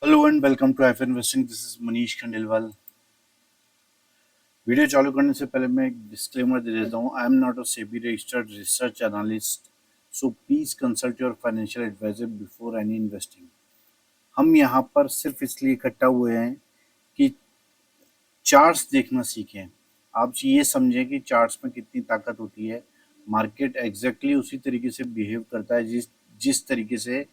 Hello and welcome to F investing. This is Manish Khandelwal. Video चालू करने से पहले मैं एक डिस्क्लेमर दे देता हूँ। I am not a SEBI registered research analyst, so please consult your financial advisor before any investing. हम यहाँ पर सिर्फ इसलिए इकट्ठा हुए हैं कि चार्ट्स देखना सीखें। आप ये समझें कि चार्ट्स में कितनी ताकत होती है। मार्केट एग्जैक्टली उसी तरीके से बिहेव करता है जिस जिस तरीके से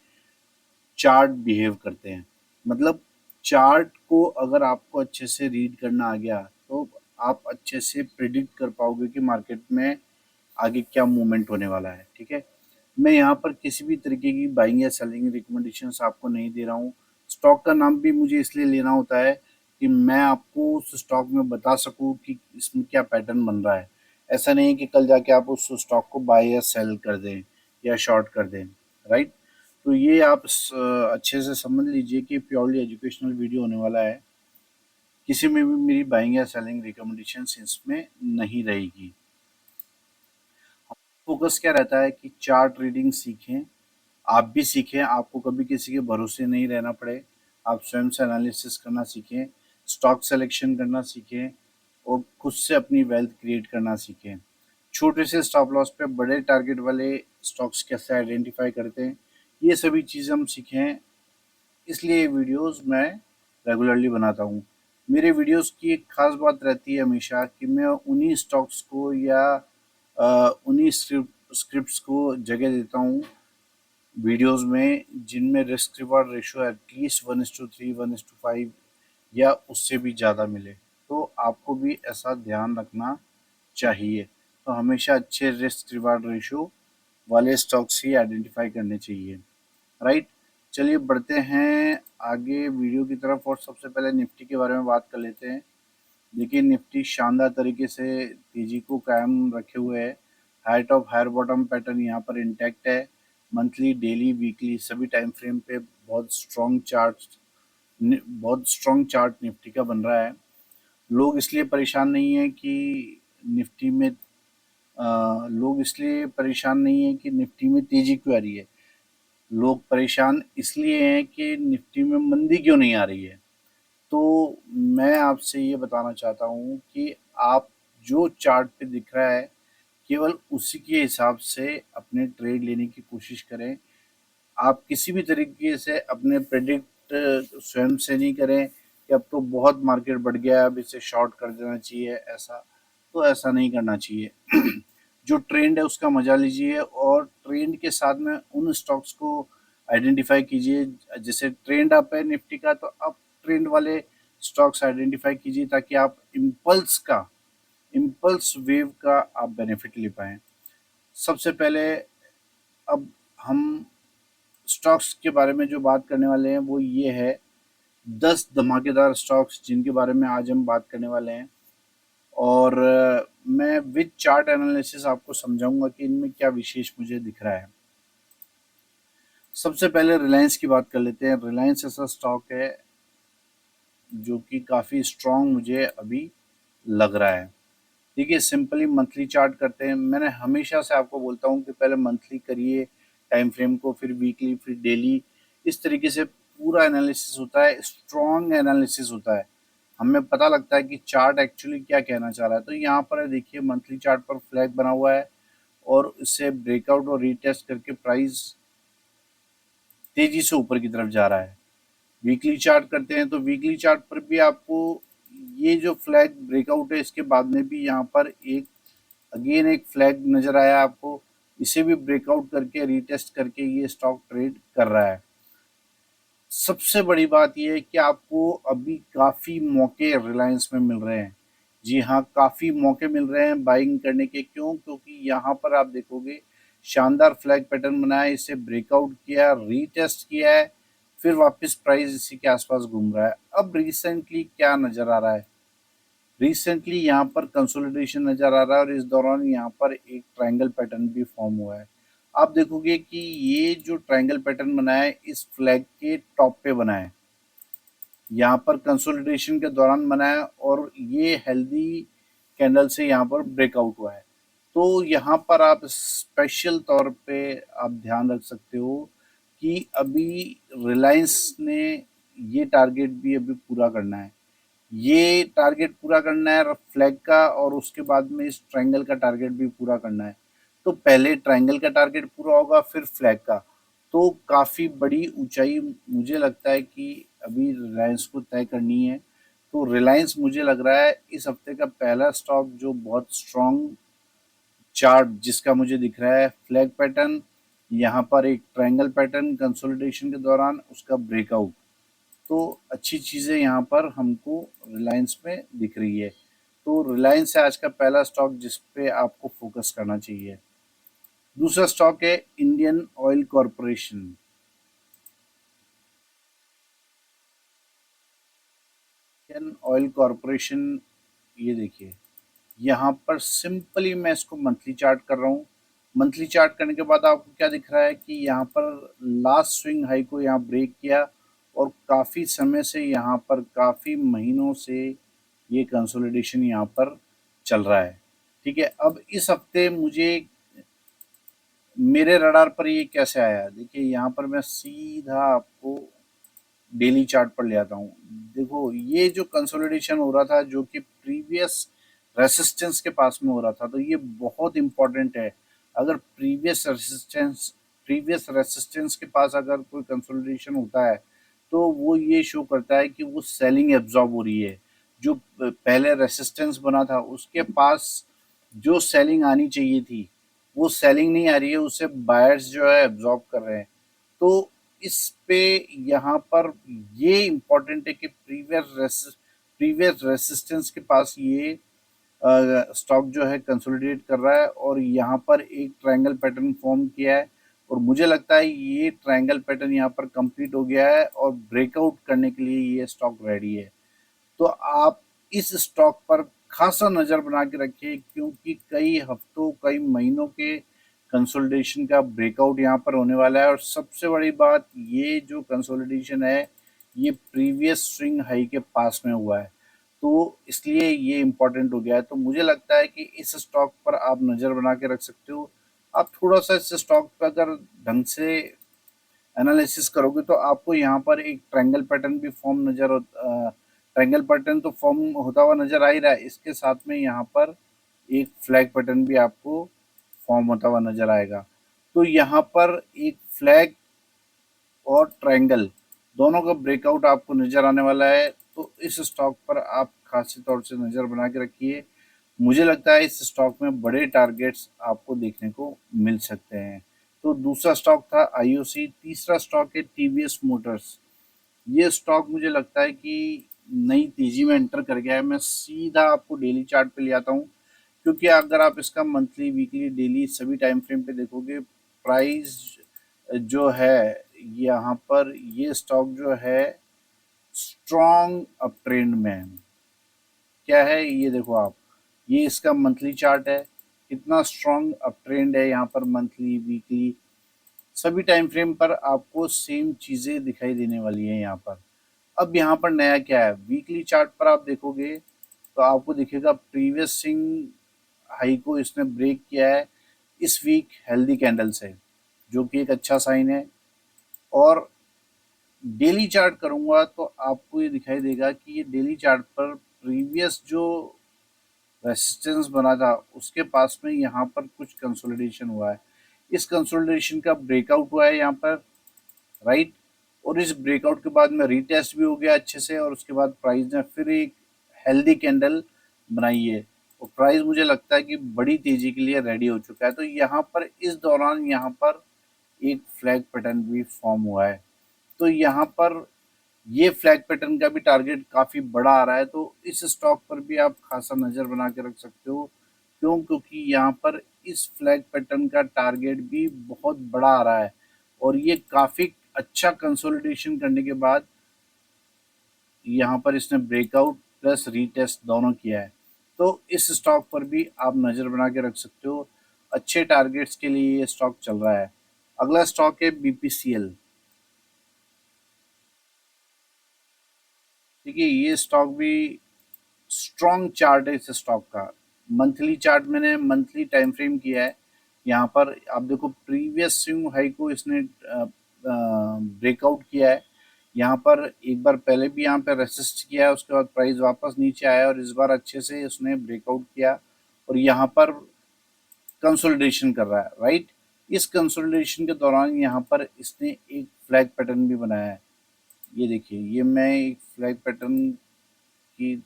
चार्ट बिहेव करते हैं। मतलब चार्ट को अगर आपको अच्छे से रीड करना आ गया तो आप अच्छे से प्रिडिक्ट कर पाओगे कि मार्केट में आगे क्या मूवमेंट होने वाला है। ठीक है, मैं यहाँ पर किसी भी तरीके की बाइंग या सेलिंग रिकमेंडेशंस आपको नहीं दे रहा हूँ। स्टॉक का नाम भी मुझे इसलिए लेना होता है कि मैं आपको उस स्टॉक में बता सकूँ कि इसमें क्या पैटर्न बन रहा है। ऐसा नहीं है कि कल जाके आप उस स्टॉक को बाय या सेल कर दें या शॉर्ट कर दें। राइट, तो ये आप अच्छे से समझ लीजिए कि प्योरली एजुकेशनल वीडियो होने वाला है। किसी में भी मेरी बाइंग या सेलिंग रिकमेंडेशंस इसमें नहीं रहेगी। फोकस क्या रहता है कि चार्ट रीडिंग सीखें, आप भी सीखें, आपको कभी किसी के भरोसे नहीं रहना पड़े। आप स्वयं से एनालिसिस करना सीखें, स्टॉक सिलेक्शन करना सीखें और खुद से अपनी वेल्थ क्रिएट करना सीखें। छोटे से स्टॉप लॉस पे बड़े टारगेट वाले स्टॉक्स कैसे आइडेंटिफाई करते हैं, ये सभी चीज़ें हम सीखें। इसलिए ये वीडियोस मैं रेगुलरली बनाता हूँ। मेरे वीडियोस की एक खास बात रहती है हमेशा कि मैं उन्हीं स्टॉक्स को या उन्हीं स्क्रिप्ट्स को जगह देता हूँ वीडियोस में जिनमें रिस्क रिवार्ड रेशियो एटलीस्ट 1:3 1:5 या उससे भी ज़्यादा मिले। तो आपको भी ऐसा ध्यान रखना चाहिए। तो हमेशा अच्छे रिस्क रिवार्ड रेशियो वाले स्टॉक्स ही आइडेंटिफाई करने चाहिए। राइट, चलिए बढ़ते हैं आगे वीडियो की तरफ और सबसे पहले निफ्टी के बारे में बात कर लेते हैं। देखिए, निफ्टी शानदार तरीके से तेजी को कायम रखे हुए है। High top higher bottom pattern यहाँ पर इंटैक्ट है। मंथली डेली वीकली सभी टाइम फ्रेम पे बहुत स्ट्रॉन्ग चार्ट निफ्टी का बन रहा है। लोग इसलिए परेशान नहीं है कि निफ्टी में लोग इसलिए परेशान नहीं है कि निफ्टी में तेजी क्यों आ रही है। लोग परेशान इसलिए हैं कि निफ्टी में मंदी क्यों नहीं आ रही है। तो मैं आपसे ये बताना चाहता हूँ कि आप जो चार्ट पे दिख रहा है केवल उसी के हिसाब से अपने ट्रेड लेने की कोशिश करें। आप किसी भी तरीके से अपने प्रेडिक्ट स्वयं से नहीं करें कि अब तो बहुत मार्केट बढ़ गया है अब इसे शॉर्ट कर देना चाहिए। ऐसा नहीं करना चाहिए। जो ट्रेंड है उसका मजा लीजिए और ट्रेंड के साथ में उन स्टॉक्स को आइडेंटिफाई कीजिए। जैसे ट्रेंड अप है निफ्टी का तो अप ट्रेंड वाले स्टॉक्स आइडेंटिफाई कीजिए ताकि आप इम्पल्स वेव का आप बेनिफिट ले पाएँ। सबसे पहले अब हम स्टॉक्स के बारे में जो बात करने वाले हैं वो ये है 10 धमाकेदार स्टॉक्स जिनके बारे में आज हम बात करने वाले हैं। और मैं विद चार्ट एनालिसिस आपको समझाऊंगा कि इनमें क्या विशेष मुझे दिख रहा है। सबसे पहले रिलायंस की बात कर लेते हैं। रिलायंस ऐसा स्टॉक है जो कि काफ़ी स्ट्रॉन्ग मुझे अभी लग रहा है। देखिए, सिंपली मंथली चार्ट करते हैं। मैंने हमेशा से आपको बोलता हूँ कि पहले मंथली करिए टाइम फ्रेम को, फिर वीकली, फिर डेली। इस तरीके से पूरा एनालिसिस होता है, स्ट्रॉन्ग एनालिसिस होता है। हमें पता लगता है कि चार्ट एक्चुअली क्या कहना चाह रहा है। तो यहाँ पर देखिए मंथली चार्ट पर फ्लैग बना हुआ है और इससे ब्रेकआउट और रीटेस्ट करके प्राइस तेजी से ऊपर की तरफ जा रहा है। वीकली चार्ट करते हैं तो वीकली चार्ट पर भी आपको ये जो फ्लैग ब्रेकआउट है इसके बाद में भी यहाँ पर एक फ्लैग नजर आया आपको। इसे भी ब्रेकआउट करके रीटेस्ट करके ये स्टॉक ट्रेड कर रहा है। सबसे बड़ी बात यह है कि आपको अभी काफ़ी मौके रिलायंस में मिल रहे हैं। जी हाँ, काफ़ी मौके मिल रहे हैं बाइंग करने के। क्यों? क्योंकि यहाँ पर आप देखोगे शानदार फ्लैग पैटर्न बनाया है, इसे ब्रेकआउट किया, रीटेस्ट किया है, फिर वापस प्राइस इसी के आसपास घूम रहा है। अब रिसेंटली क्या नज़र आ रहा है? रिसेंटली यहाँ पर कंसोलिडेशन नज़र आ रहा है और इस दौरान यहाँ पर एक ट्रायंगल पैटर्न भी फॉर्म हुआ है। आप देखोगे कि ये जो ट्रायंगल पैटर्न बना है इस फ्लैग के टॉप पे बना है, यहाँ पर कंसोलिडेशन के दौरान बना है और ये हेल्दी कैंडल से यहाँ पर ब्रेकआउट हुआ है। तो यहाँ पर आप स्पेशल तौर पे आप ध्यान रख सकते हो कि अभी रिलायंस ने ये टारगेट भी अभी पूरा करना है, ये टारगेट पूरा करना है फ्लैग का, और उसके बाद में इस ट्रायंगल का टारगेट भी पूरा करना है। तो पहले ट्रायंगल का टारगेट पूरा होगा, फिर फ्लैग का। तो काफ़ी बड़ी ऊंचाई मुझे लगता है कि अभी रिलायंस को तय करनी है। तो रिलायंस मुझे लग रहा है इस हफ्ते का पहला स्टॉक जो बहुत स्ट्रॉन्ग चार्ट जिसका मुझे दिख रहा है फ्लैग पैटर्न, यहाँ पर एक ट्रायंगल पैटर्न कंसोलिडेशन के दौरान उसका ब्रेकआउट। तो अच्छी चीज़ें यहाँ पर हमको रिलायंस में दिख रही है। तो रिलायंस है आज का पहला स्टॉक जिस पे आपको फोकस करना चाहिए। दूसरा स्टॉक है Indian oil corporation. Indian oil corporation, ये देखिए, यहाँ पर सिंपली मैं इसको मंथली चार्ट कर रहा हूँ। मंथली चार्ट करने के बाद आपको क्या दिख रहा है कि यहाँ पर लास्ट स्विंग हाई को यहाँ ब्रेक किया, और काफ़ी समय से यहाँ पर काफ़ी महीनों से ये कंसोलिडेशन यहाँ पर चल रहा है। ठीक है, अब इस हफ्ते मुझे मेरे रडार पर ये कैसे आया, देखिए यहाँ पर मैं सीधा आपको डेली चार्ट पर ले आता हूँ। देखो ये जो कंसोलिडेशन हो रहा था जो कि प्रीवियस रेसिस्टेंस के पास में हो रहा था, तो ये बहुत इंपॉर्टेंट है। अगर प्रीवियस रेसिस्टेंस के पास अगर कोई कंसोलिडेशन होता है तो वो ये शो करता है कि वो सेलिंग एब्जॉर्ब हो रही है। जो पहले रेसिस्टेंस बना था उसके पास जो सेलिंग आनी चाहिए थी वो सेलिंग नहीं आ रही है, उसे बायर्स जो है एब्जॉर्ब कर रहे हैं। तो इस पे यहाँ पर ये इम्पोर्टेंट है कि प्रीवियस रेसिस्टेंस के पास ये स्टॉक जो है कंसोलिडेट कर रहा है, और यहाँ पर एक ट्रायंगल पैटर्न फॉर्म किया है, और मुझे लगता है ये ट्रायंगल पैटर्न यहाँ पर कंप्लीट हो गया है और ब्रेकआउट करने के लिए ये स्टॉक रेडी है। तो आप इस स्टॉक पर खासा नज़र बना के रखिए, क्योंकि कई हफ्तों कई महीनों के कंसोलिडेशन का ब्रेकआउट यहाँ पर होने वाला है। और सबसे बड़ी बात, ये जो कंसोलिडेशन है ये प्रीवियस स्विंग हाई के पास में हुआ है, तो इसलिए ये इम्पोर्टेंट हो गया है। तो मुझे लगता है कि इस स्टॉक पर आप नज़र बना के रख सकते हो। आप थोड़ा सा इस स्टॉक पर अगर ढंग से एनालिसिस करोगे तो आपको यहाँ पर एक ट्रायंगल पैटर्न भी फॉर्म ट्रायंगल पैटर्न तो फॉर्म होता हुआ नजर आ ही रहा है, इसके साथ में यहाँ पर एक फ्लैग पैटर्न भी आपको फॉर्म होता हुआ नजर आएगा। तो यहाँ पर एक फ्लैग और ट्रायंगल दोनों का ब्रेकआउट आपको नजर आने वाला है। तो इस स्टॉक पर आप खासी तौर से नजर बना के रखिए। मुझे लगता है इस स्टॉक में बड़े टारगेट्स आपको देखने को मिल सकते हैं। तो दूसरा स्टॉक था आईओसी, तीसरा स्टॉक है टीवीएस मोटर्स। ये स्टॉक मुझे लगता है कि नई तेजी में एंटर कर गया है। मैं सीधा आपको डेली चार्ट पे ले आता हूँ, क्योंकि अगर आप इसका मंथली वीकली डेली सभी टाइम फ्रेम पे देखोगे, प्राइस जो है यहाँ पर ये स्टॉक जो है स्ट्रॉन्ग अप ट्रेंड में है। क्या है ये देखो आप, ये इसका मंथली चार्ट है, कितना स्ट्रॉन्ग अप ट्रेंड है यहाँ पर। मंथली वीकली सभी टाइम फ्रेम पर आपको सेम चीज़ें दिखाई देने वाली हैं यहाँ पर। अब यहाँ पर नया क्या है, वीकली चार्ट पर आप देखोगे तो आपको दिखेगा प्रीवियस स्विंग हाई को इसने ब्रेक किया है इस वीक हेल्दी कैंडल से, जो कि एक अच्छा साइन है। और डेली चार्ट करूंगा तो आपको ये दिखाई देगा कि ये डेली चार्ट पर प्रीवियस जो रेसिस्टेंस बना था उसके पास में यहाँ पर कुछ कंसोलिडेशन हुआ है। इस कंसोलिडेशन का ब्रेकआउट हुआ है यहाँ पर, राइट। और इस ब्रेकआउट के बाद में रीटेस्ट भी हो गया अच्छे से, और उसके बाद प्राइस ने फिर एक हेल्दी कैंडल बनाई है, और प्राइस मुझे लगता है कि बड़ी तेजी के लिए रेडी हो चुका है। तो यहाँ पर इस दौरान यहाँ पर एक फ्लैग पैटर्न भी फॉर्म हुआ है। तो यहाँ पर ये फ्लैग पैटर्न का भी टारगेट काफ़ी बड़ा आ रहा है, तो इस स्टॉक पर भी आप खासा नज़र बना के रख सकते हो। क्यों, क्योंकि यहाँ पर इस फ्लैग पैटर्न का टारगेट भी बहुत बड़ा आ रहा है, और ये काफ़ी अच्छा कंसोलिडेशन करने के बाद यहाँ पर इसने ब्रेकआउट प्लस रीटेस्ट दोनों किया है। तो इस स्टॉक पर भी आप नज़र बना के रख सकते हो। अच्छे टारगेट्स के लिए ये स्टॉक चल रहा है। अगला स्टॉक है बीपीसीएल। देखिए ये स्टॉक भी स्ट्रॉन्ग चार्ट है इस स्टॉक का। मंथली चार्ट मैंने मंथली टाइम फ्रेम किया है। यहाँ पर आप देखो प्रीवियस स्विंग हाई को इसने ब्रेकआउट किया है। यहाँ पर एक बार पहले भी यहाँ पे रेसिस्ट किया है, उसके बाद प्राइस वापस नीचे आया और इस बार अच्छे से उसने ब्रेकआउट किया और यहाँ पर कंसोलिडेशन कर रहा है, राइट। इस कंसोलिडेशन के दौरान यहाँ पर इसने एक फ्लैग पैटर्न भी बनाया है। ये देखिए, ये मैं एक फ्लैग पैटर्न की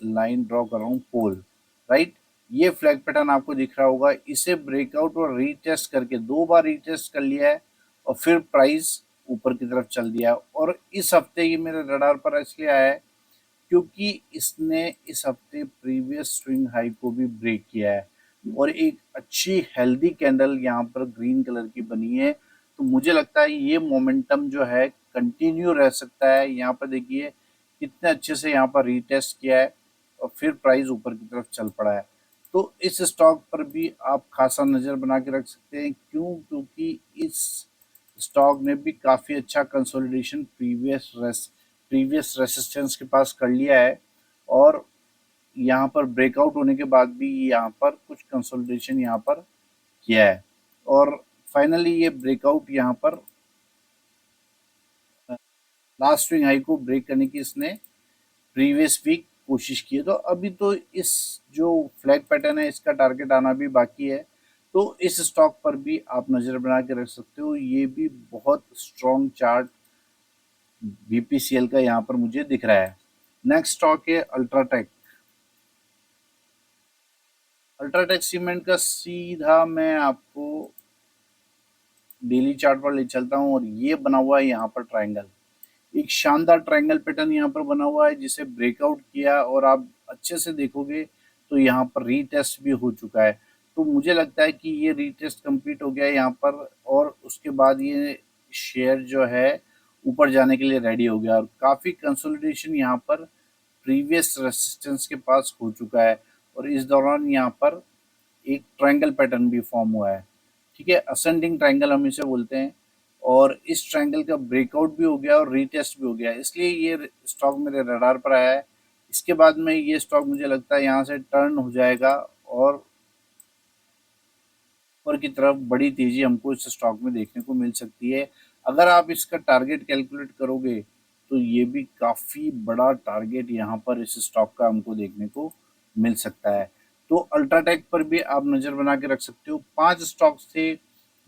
लाइन ड्रॉ कर रहा हूँ, पोल, राइट। ये फ्लैग पैटर्न आपको दिख रहा होगा। इसे ब्रेकआउट और रीटेस्ट करके 2 बार रीटेस्ट कर लिया है और फिर प्राइस ऊपर की तरफ चल दिया है। और इस हफ्ते ये मेरे रडार पर इसलिए आया है क्योंकि इसने इस हफ्ते प्रीवियस स्विंग हाई को भी ब्रेक किया है और एक अच्छी हेल्दी कैंडल यहाँ पर ग्रीन कलर की बनी है। तो मुझे लगता है ये मोमेंटम जो है कंटिन्यू रह सकता है। यहाँ पर देखिए कितने अच्छे से यहाँ पर रीटेस्ट किया है और फिर प्राइस ऊपर की तरफ चल पड़ा है। तो इस स्टॉक पर भी आप खासा नज़र बना के रख सकते हैं। क्यों? क्योंकि इस स्टॉक ने भी काफ़ी अच्छा कंसोलिडेशन प्रीवियस रेसिस्टेंस के पास कर लिया है और यहाँ पर ब्रेकआउट होने के बाद भी यहाँ पर कुछ कंसोलिडेशन यहाँ पर किया है और फाइनली ये ब्रेकआउट यहाँ पर लास्ट स्विंग हाई को ब्रेक करने की इसने प्रीवियस वीक कोशिश की है। तो अभी तो इस जो फ्लैग पैटर्न है इसका टारगेट आना भी बाकी है। तो इस स्टॉक पर भी आप नज़र बना के रख सकते हो। ये भी बहुत स्ट्रॉन्ग चार्ट बीपीसीएल का यहाँ पर मुझे दिख रहा है। नेक्स्ट स्टॉक है अल्ट्राटेक। अल्ट्राटेक सीमेंट का सीधा मैं आपको डेली चार्ट पर ले चलता हूँ और ये बना हुआ है यहाँ पर ट्रायंगल, एक शानदार ट्रायंगल पैटर्न यहाँ पर बना हुआ है जिसे ब्रेकआउट किया और आप अच्छे से देखोगे तो यहाँ पर रीटेस्ट भी हो चुका है। तो मुझे लगता है कि ये रीटेस्ट कंप्लीट हो गया है यहाँ पर और उसके बाद ये शेयर जो है ऊपर जाने के लिए रेडी हो गया और काफ़ी कंसोलिडेशन यहाँ पर प्रीवियस रेसिस्टेंस के पास हो चुका है और इस दौरान यहाँ पर एक ट्रायंगल पैटर्न भी फॉर्म हुआ है। ठीक है, असेंडिंग ट्रायंगल हम इसे बोलते हैं और इस ट्रायंगल का ब्रेकआउट भी हो गया और रीटेस्ट भी हो गया, इसलिए ये स्टॉक मेरे रडार पर आया है। इसके बाद में ये स्टॉक मुझे लगता है यहाँ से टर्न हो जाएगा और ऊपर की तरफ बड़ी तेजी हमको इस स्टॉक में देखने को मिल सकती है। अगर आप इसका टारगेट कैलकुलेट करोगे तो ये भी काफ़ी बड़ा टारगेट यहाँ पर इस स्टॉक का हमको देखने को मिल सकता है। तो अल्ट्राटेक पर भी आप नज़र बना के रख सकते हो। 5 स्टॉक्स थे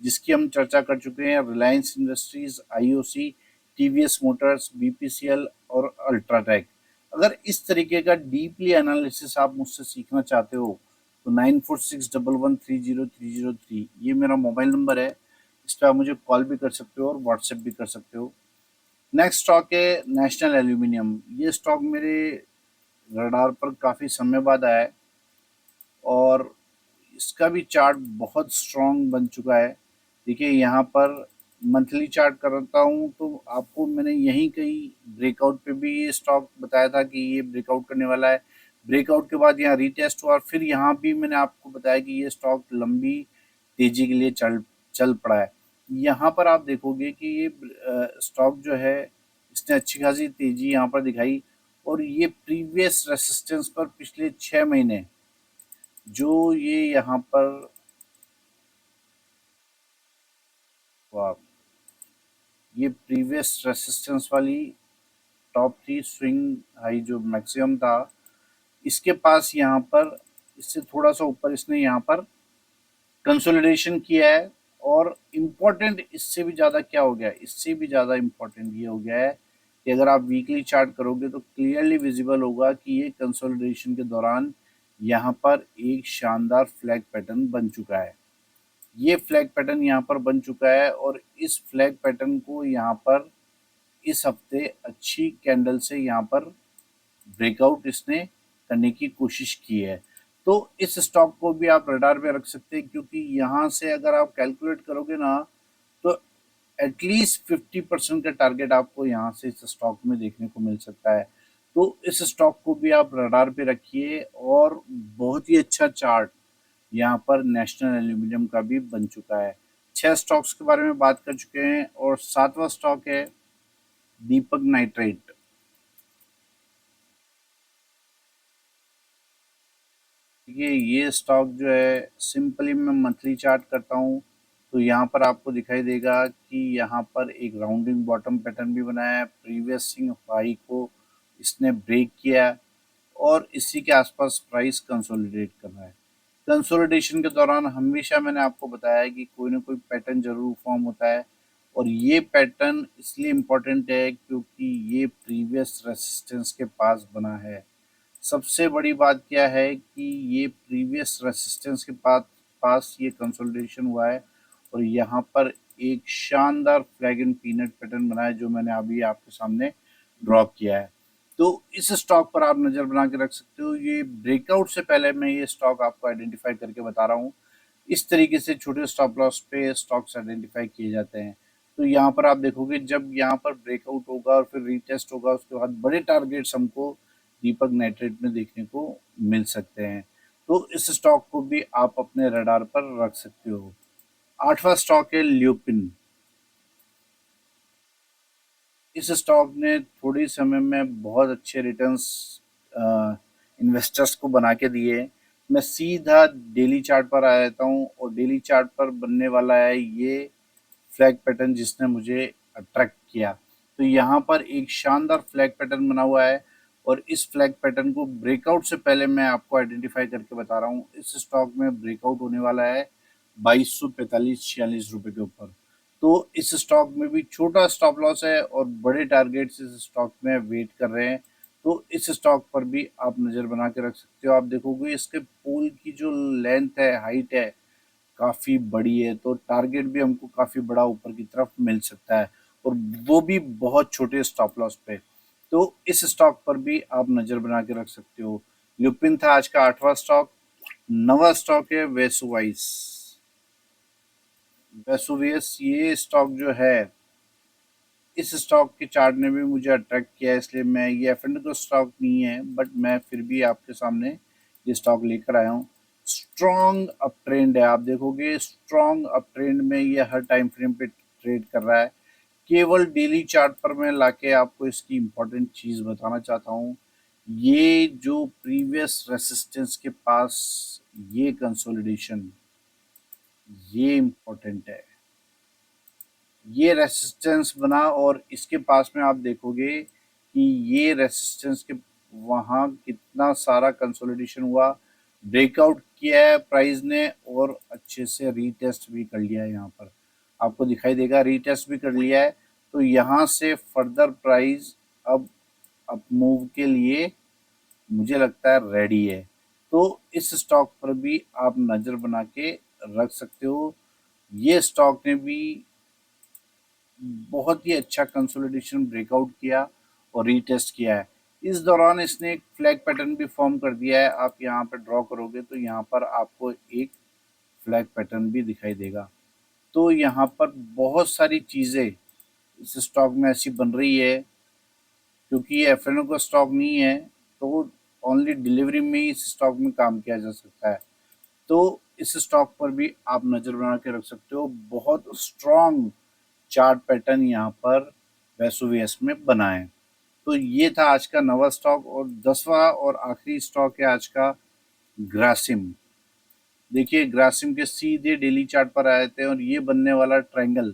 जिसकी हम चर्चा कर चुके हैं, Reliance industries, IOC, TVS Motors, BPCL और अल्ट्राटेक। अगर इस तरीके का डीपली एनालिसिस आप मुझसे सीखना चाहते हो तो 9461113030 ये मेरा मोबाइल नंबर है। इस पर आप मुझे कॉल भी कर सकते हो और व्हाट्सएप भी कर सकते हो। नेक्स्ट स्टॉक है नेशनल एल्यूमिनियम। ये स्टॉक मेरे रडार पर काफ़ी समय बाद आया है और इसका भी चार्ट बहुत स्ट्रॉन्ग बन चुका है। देखिए यहाँ पर मंथली चार्ट करता हूँ तो आपको मैंने यहीं कहीं ब्रेकआउट पे भी ये स्टॉक बताया था कि ये ब्रेकआउट करने वाला है। ब्रेकआउट के बाद यहाँ रीटेस्ट हुआ और फिर यहाँ भी मैंने आपको बताया कि ये स्टॉक लंबी तेजी के लिए चल चल पड़ा है। यहाँ पर आप देखोगे कि ये स्टॉक जो है इसने अच्छी खासी तेजी यहाँ पर दिखाई और ये प्रीवियस रेसिस्टेंस पर पिछले 6 महीने जो ये यहाँ पर वाह, ये प्रीवियस रेसिस्टेंस वाली टॉप थी स्विंग हाई जो मैक्सिमम था, इसके पास यहाँ पर इससे थोड़ा सा ऊपर इसने यहाँ पर कंसोलिडेशन किया है। और इम्पोर्टेंट इससे भी ज़्यादा क्या हो गया है, इससे भी ज़्यादा इम्पोर्टेंट ये हो गया है कि अगर आप वीकली चार्ट करोगे तो क्लियरली विजिबल होगा कि ये कंसोलिडेशन के दौरान यहाँ पर एक शानदार फ्लैग पैटर्न बन चुका है। ये फ्लैग पैटर्न यहाँ पर बन चुका है और इस फ्लैग पैटर्न को यहाँ पर इस हफ्ते अच्छी कैंडल से यहाँ पर ब्रेकआउट इसने करने की कोशिश की है। तो इस स्टॉक को भी आप रडार पे रख सकते हैं क्योंकि यहाँ से अगर आप कैलकुलेट करोगे ना तो एटलीस्ट 50% का टारगेट आपको यहाँ से इस स्टॉक में देखने को मिल सकता है। तो इस स्टॉक को भी आप रडार पे रखिए और बहुत ही अच्छा चार्ट यहाँ पर नेशनल एल्यूमिनियम का भी बन चुका है। 6 स्टॉक्स के बारे में बात कर चुके हैं और 7वां स्टॉक है दीपक नाइट्रेट। देखिए ये स्टॉक जो है सिंपली मैं मंथली चार्ट करता हूँ तो यहाँ पर आपको दिखाई देगा कि यहाँ पर एक राउंडिंग बॉटम पैटर्न भी बनाया है, प्रीवियस स्विंग हाई को इसने ब्रेक किया है और इसी के आसपास प्राइस कंसोलिडेट कर रहा है। कंसोलिडेशन के दौरान हमेशा मैंने आपको बताया है कि कोई ना कोई पैटर्न जरूर फॉर्म होता है और ये पैटर्न इसलिए इम्पोर्टेंट है क्योंकि ये प्रीवियस रेसिस्टेंस के पास बना है। सबसे बड़ी बात क्या है कि ये प्रीवियस रेसिस्टेंस के पास पास ये कंसोलिडेशन हुआ है और यहाँ पर एक शानदार फ्लैग एंड पीनट पैटर्न बना है जो मैंने अभी आपके सामने ड्रॉ किया है। तो इस स्टॉक पर आप नज़र बना के रख सकते हो। ये ब्रेकआउट से पहले मैं ये स्टॉक आपको आइडेंटिफाई करके बता रहा हूँ। इस तरीके से छोटे स्टॉप लॉस पे स्टॉक्स आइडेंटिफाई किए जाते हैं। तो यहाँ पर आप देखोगे जब यहाँ पर ब्रेकआउट होगा और फिर रीटेस्ट होगा उसके बाद बड़े टारगेट्स हमको दीपक नाइट्रेट में देखने को मिल सकते हैं। तो इस स्टॉक को भी आप अपने रडार पर रख सकते हो। आठवां स्टॉक है ल्यूपिन। इस स्टॉक ने थोड़ी समय में बहुत अच्छे रिटर्न्स इन्वेस्टर्स को बना के दिए। मैं सीधा डेली चार्ट पर आ जाता हूँ और डेली चार्ट पर बनने वाला है ये फ्लैग पैटर्न जिसने मुझे अट्रैक्ट किया। तो यहाँ पर एक शानदार फ्लैग पैटर्न बना हुआ है और इस फ्लैग पैटर्न को ब्रेकआउट से पहले मैं आपको आइडेंटिफाई करके बता रहा हूँ। इस स्टॉक में ब्रेकआउट होने वाला है 2245-46 रुपए के ऊपर। तो इस स्टॉक में भी छोटा स्टॉप लॉस है और बड़े टारगेट्स इस स्टॉक में वेट कर रहे हैं। तो इस स्टॉक पर भी आप नज़र बना के रख सकते हो। आप देखोगे इसके पोल की जो लेंथ है, हाइट है, काफ़ी बड़ी है, तो टारगेट भी हमको काफ़ी बड़ा ऊपर की तरफ मिल सकता है और वो भी बहुत छोटे स्टॉप लॉस पे। तो इस स्टॉक पर भी आप नज़र बना के रख सकते हो। ल्यूपिन था आज का आठवां स्टॉक। नवा स्टॉक है वेसुवाइस। वेसुवियस ये स्टॉक जो है, इस स्टॉक के चार्ट ने भी मुझे अट्रैक्ट किया, इसलिए मैं ये एफ स्टॉक नहीं है बट मैं फिर भी आपके सामने ये स्टॉक लेकर आया हूँ। स्ट्रॉन्ग अप ट्रेंड है, आप देखोगे स्ट्रॉन्ग अप ट्रेंड में ये हर टाइम फ्रेम पे ट्रेड कर रहा है। केवल डेली चार्ट पर मैं लाके आपको इसकी इम्पोर्टेंट चीज़ बताना चाहता हूँ। ये जो प्रीवियस रेसिस्टेंस के पास ये कंसोलिडेशन, ये इम्पोर्टेंट है। ये रेसिस्टेंस बना और इसके पास में आप देखोगे कि ये रेसिस्टेंस के वहाँ कितना सारा कंसोलिडेशन हुआ, ब्रेकआउट किया है प्राइस ने और अच्छे से रीटेस्ट भी कर लिया है। यहाँ पर आपको दिखाई देगा रीटेस्ट भी कर लिया है। तो यहाँ से फर्दर प्राइस अब अप मूव के लिए मुझे लगता है रेडी है। तो इस स्टॉक पर भी आप नज़र बना के रख सकते हो। ये स्टॉक ने भी बहुत ही अच्छा कंसोलिडेशन ब्रेकआउट किया और रीटेस्ट किया है। इस दौरान इसने एक फ्लैग पैटर्न भी फॉर्म कर दिया है। आप यहाँ पर ड्रॉ करोगे तो यहाँ पर आपको एक फ्लैग पैटर्न भी दिखाई देगा। तो यहाँ पर बहुत सारी चीज़ें इस स्टॉक में ऐसी बन रही है क्योंकि ये एफ का स्टॉक नहीं है, तो ओनली डिलीवरी में ही इस स्टॉक में काम किया जा सकता है। तो इस स्टॉक पर भी आप नज़र बना के रख सकते हो। बहुत स्ट्रॉन्ग चार्ट पैटर्न यहाँ पर वेसुवियस में बना है। तो ये था आज का नवा स्टॉक और 10वां और आखिरी स्टॉक है आज का ग्रासिम। देखिए ग्रासिम के सीधे डेली चार्ट पर आए थे और ये बनने वाला ट्रायंगल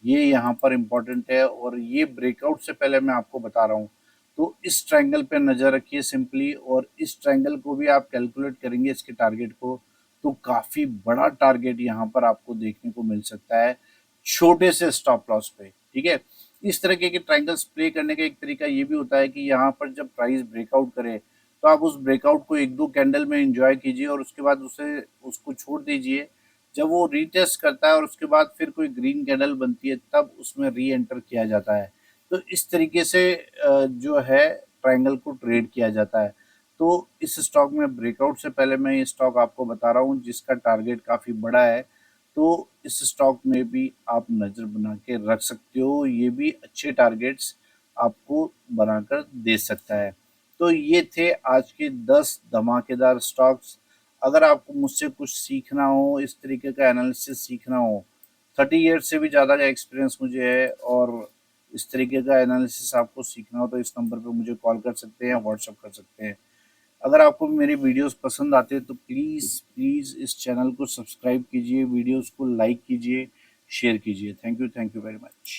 ये यहाँ पर इम्पोर्टेंट है और ये ब्रेकआउट से पहले मैं आपको बता रहा हूँ। तो इस ट्रायंगल पे नज़र रखिए सिंपली और इस ट्रायंगल को भी आप कैलकुलेट करेंगे इसके टारगेट को, तो काफ़ी बड़ा टारगेट यहाँ पर आपको देखने को मिल सकता है छोटे से स्टॉप लॉस पे। ठीक है, इस तरह के ट्रायंगल्स प्ले करने का एक तरीका ये भी होता है कि यहाँ पर जब प्राइस ब्रेकआउट करे तो आप उस ब्रेकआउट को एक दो कैंडल में एंजॉय कीजिए और उसके बाद उसे उसको छोड़ दीजिए। जब वो रीटेस्ट करता है और उसके बाद फिर कोई ग्रीन कैंडल बनती है तब उसमें री एंटर किया जाता है। तो इस तरीके से जो है ट्रायंगल को ट्रेड किया जाता है। तो इस स्टॉक में ब्रेकआउट से पहले मैं ये स्टॉक आपको बता रहा हूँ जिसका टारगेट काफ़ी बड़ा है। तो इस स्टॉक में भी आप नज़र बना के रख सकते हो, ये भी अच्छे टारगेट्स आपको बनाकर दे सकता है। तो ये थे आज के 10 धमाकेदार स्टॉक्स। अगर आपको मुझसे कुछ सीखना हो, इस तरीके का एनालिसिस सीखना हो, 30 ईयर्स से भी ज़्यादा का एक्सपीरियंस मुझे है और इस तरीके का एनालिसिस आपको सीखना हो तो इस नंबर पे मुझे कॉल कर सकते हैं, व्हाट्सअप कर सकते हैं। अगर आपको मेरे वीडियोस पसंद आते हैं तो प्लीज़ प्लीज़ इस चैनल को सब्सक्राइब कीजिए, वीडियोस को लाइक कीजिए, शेयर कीजिए। Thank you very much.